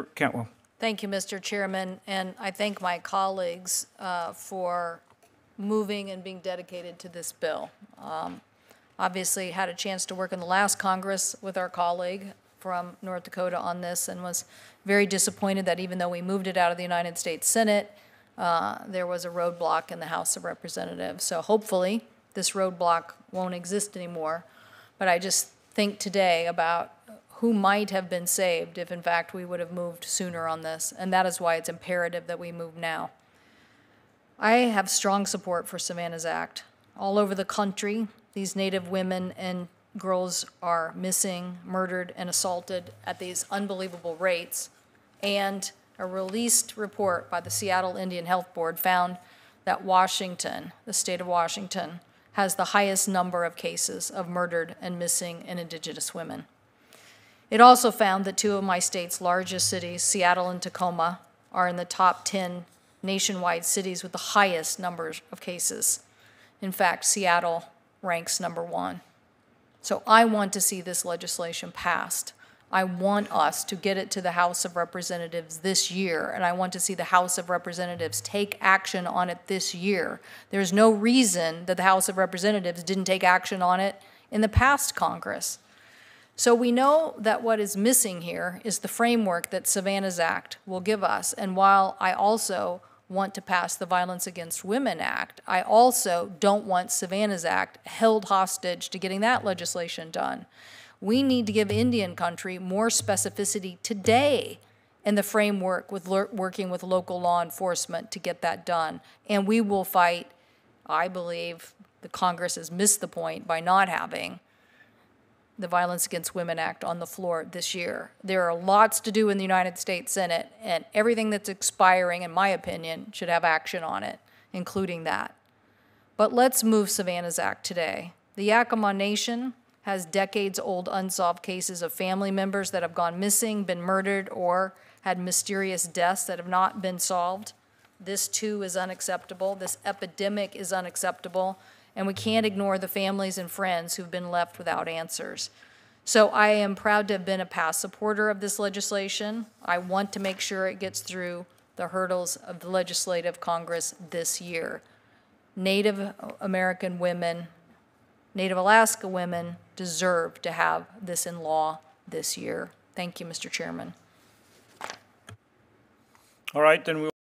Cantwell. Thank you, Mr. Chairman, and I thank my colleagues for moving and being dedicated to this bill. Obviously, had a chance to work in the last Congress with our colleague from North Dakota on this and was very disappointed that even though we moved it out of the United States Senate, there was a roadblock in the House of Representatives. So hopefully this roadblock won't exist anymore. But I just think today about who might have been saved if, in fact, we would have moved sooner on this, and that is why it's imperative that we move now. I have strong support for Savanna's Act. All over the country, these Native women and girls are missing, murdered, and assaulted at these unbelievable rates, and a released report by the Seattle Indian Health Board found that Washington, the state of Washington, has the highest number of cases of murdered and missing and Indigenous women. It also found that two of my state's largest cities, Seattle and Tacoma, are in the top 10 nationwide cities with the highest numbers of cases. In fact, Seattle ranks #1. So I want to see this legislation passed. I want us to get it to the House of Representatives this year, and I want to see the House of Representatives take action on it this year. There's no reason that the House of Representatives didn't take action on it in the past Congress. So we know that what is missing here is the framework that Savanna's Act will give us. And while I also want to pass the Violence Against Women Act, I also don't want Savanna's Act held hostage to getting that legislation done. We need to give Indian country more specificity today in the framework with working with local law enforcement to get that done. And we will fight. I believe the Congress has missed the point by not having the Violence Against Women Act on the floor this year. There are lots to do in the United States Senate, and everything that's expiring, in my opinion, should have action on it, including that. But let's move Savanna's Act today. The Yakama Nation has decades-old unsolved cases of family members that have gone missing, been murdered, or had mysterious deaths that have not been solved. This, too, is unacceptable. This epidemic is unacceptable. And we can't ignore the families and friends who've been left without answers. So I am proud to have been a past supporter of this legislation. I want to make sure it gets through the hurdles of the Legislative Congress this year. Native American women, Native Alaska women deserve to have this in law this year. Thank you, Mr. Chairman. All right, then we'll